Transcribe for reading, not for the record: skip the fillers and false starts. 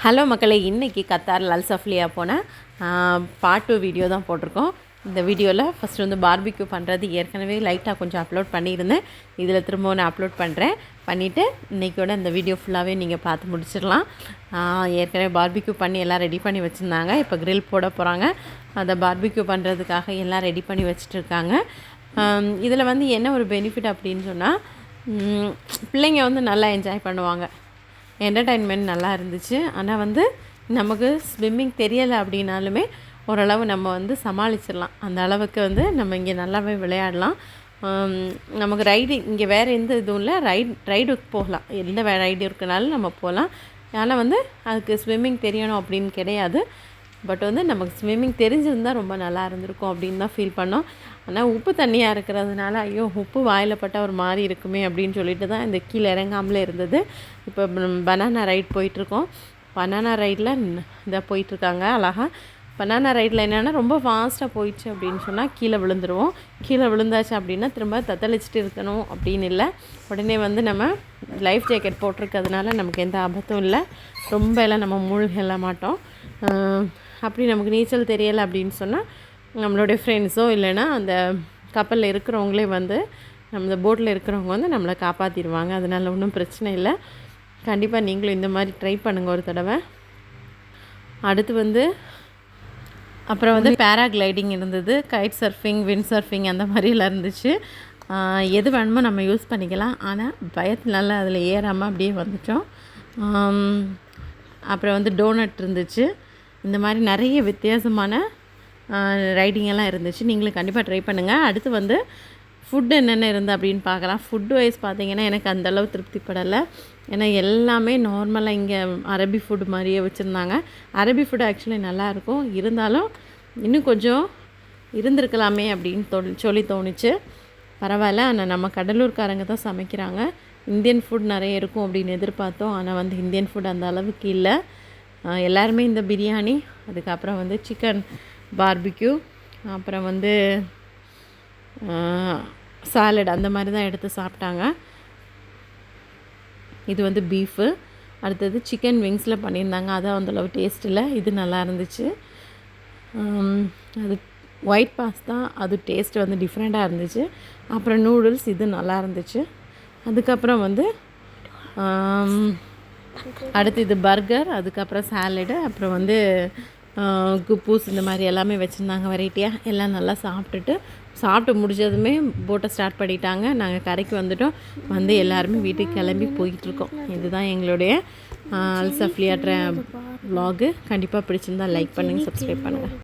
Hello மக்களே, இன்றைக்கி கத்தாரில் அல்சஃப்லியா போன பார்ட் 2 வீடியோ தான் போட்டிருக்கோம். இந்த வீடியோவில் ஃபஸ்ட்டு வந்து பார்பிக்யூ பண்ணுறது ஏற்கனவே லைட்டாக கொஞ்சம் அப்லோட் பண்ணியிருந்தேன். இதில் திரும்பவும் நான் அப்லோட் பண்ணிவிட்டு இன்றைக்கியோட இந்த வீடியோ ஃபுல்லாகவே நீங்கள் பார்த்து முடிச்சிடலாம். ஏற்கனவே பார்பிக்யூ பண்ணி எல்லாம் ரெடி பண்ணி வச்சுருந்தாங்க. இப்போ கிரில் போட போகிறாங்க. அதை பார்பிக்யூ பண்ணுறதுக்காக எல்லாம் ரெடி பண்ணி வச்சுட்டு இருக்காங்க. இதில் வந்து என்ன ஒரு பெனிஃபிட் அப்படின்னு சொன்னால், பிள்ளைங்க வந்து நல்லா என்ஜாய் பண்ணுவாங்க. என்டர்டைன்மெண்ட் நல்லா இருந்துச்சு. ஆனால் வந்து நமக்கு ஸ்விம்மிங் தெரியலை அப்படின்னாலுமே ஓரளவு நம்ம வந்து சமாளிச்சிடலாம். அந்த அளவுக்கு வந்து நம்ம இங்கே நல்லாவே விளையாடலாம். நமக்கு ரைடிங் இங்கே வேறு எந்த இதுவும் இல்லை. ரைடுக்கு போகலாம், எந்த ரைடு இருக்குனாலும் நம்ம போகலாம். ஆனால் வந்து அதுக்கு ஸ்விம்மிங் தெரியணும் அப்படின்னு கிடையாது. பட் வந்து நமக்கு ஸ்விம்மிங் தெரிஞ்சிருந்தால் ரொம்ப நல்லா இருந்திருக்கும் அப்படின்னு தான் ஃபீல் பண்ணோம். ஆனால் உப்பு தண்ணியாக இருக்கிறதுனால ஐயோ உப்பு வாயில் பட்டால் ஒரு மாதிரி இருக்குமே அப்படின்னு சொல்லிட்டு தான் இந்த கீழே இறங்காமலே இருந்தது. இப்போ பனானா ரைட் போயிட்டுருக்கோம். பனானா ரைடில் இதாக போயிட்டுருக்காங்க அழகாக. பனானா ரைடில் என்னென்னா ரொம்ப ஃபாஸ்ட்டாக போயிடுச்சு அப்படின்னு சொன்னால் கீழே விழுந்துருவோம். கீழே விழுந்தாச்சு அப்படின்னா திரும்ப தத்தளிச்சிட்டு இருக்கணும் அப்படின்னு இல்லை. உடனே வந்து நம்ம லைஃப் ஜாக்கெட் போட்டிருக்கிறதுனால நமக்கு எந்த ஆபத்தும் இல்லை. ரொம்ப எல்லாம் நம்ம மூழ்கல மாட்டோம். அப்படி நமக்கு நீச்சல் தெரியலை அப்படின்னு சொன்னால் நம்மளுடைய ஃப்ரெண்ட்ஸோ இல்லைன்னா அந்த கப்பலில் இருக்கிறவங்களே வந்து நம்ம போட்டில் இருக்கிறவங்க வந்து நம்மளை காப்பாற்றிடுவாங்க. அதனால் ஒன்றும் பிரச்சனை இல்லை. கண்டிப்பாக நீங்களும் இந்த மாதிரி ட்ரை பண்ணுங்கள் ஒரு தடவை. அடுத்து வந்து அப்புறம் வந்து பேராகிளைடிங் இருந்தது, கைட் சர்ஃபிங், விண்ட் சர்ஃபிங் அந்த மாதிரிலாம் இருந்துச்சு. எது வேணுமோ நம்ம யூஸ் பண்ணிக்கலாம். ஆனால் பயத்தினால அதில் ஏறாமல் அப்படியே வந்துட்டோம். அப்புறம் வந்து டோனட் இருந்துச்சு. இந்த மாதிரி நிறைய வித்தியாசமான ரைடிங் எல்லாம் இருந்துச்சு. நீங்களும் கண்டிப்பாக ட்ரை பண்ணுங்கள். அடுத்து வந்து ஃபுட் என்னென்ன இருந்து அப்படின்னு பார்க்கலாம். ஃபுட் வைஸ் பார்த்திங்கன்னா எனக்கு அந்தளவு திருப்திப்படலை. ஏன்னா எல்லாமே நார்மலாக இங்கே அரபி ஃபுட் மாதிரியே வச்சுருந்தாங்க. அரபி ஃபுட் ஆக்சுவலி நல்லாயிருக்கும், இருந்தாலும் இன்னும் கொஞ்சம் இருந்திருக்கலாமே அப்படின்னு சொல்லி தோணுச்சு. பரவாயில்ல, ஆனால் நம்ம கடலூர்காரங்க தான் சமைக்கிறாங்க. இந்தியன் ஃபுட் நிறைய இருக்கும் அப்படின்னு எதிர்பார்த்தோம். ஆனால் வந்து இந்தியன் ஃபுட் அந்த அளவுக்கு இல்லை. எல்லாருமே இந்த பிரியாணி, அதுக்கப்புறம் வந்து சிக்கன் பார்பிக்யூ, அப்புறம் வந்து சாலட் அந்த மாதிரி தான் எடுத்து சாப்பிட்டாங்க. இது வந்து பீஃபு. அடுத்தது சிக்கன் விங்ஸில் பண்ணியிருந்தாங்க. அதான் அந்தளவு டேஸ்ட் இல்லை. இது நல்லா இருந்துச்சு. அது ஒயிட் பாஸ்தா, அது டேஸ்ட் வந்து டிஃப்ரெண்ட்டாக இருந்துச்சு. அப்புறம் நூடுல்ஸ், இது நல்லா இருந்துச்சு. அதுக்கப்புறம் வந்து அடுத்து இது பர்கர், அதுக்கப்புறம் சாலடு, அப்புறம் வந்து குப்பூஸ், இந்த மாதிரி எல்லாமே வச்சுருந்தாங்க வெரைட்டியாக. எல்லாம் நல்லா சாப்பிட்டு முடிச்சதுமே போட்டை ஸ்டார்ட் பண்ணிட்டாங்க. நாங்கள் கரைக்கு வந்துட்டோம். வந்து எல்லாருமே வீட்டுக்கு கிளம்பி போயிட்டுருக்கோம். இதுதான் எங்களுடைய அல்சஃப்லியா வ்ளாகு. கண்டிப்பாக பிடிச்சிருந்தால் லைக் பண்ணுங்கள், சப்ஸ்கிரைப் பண்ணுங்கள்.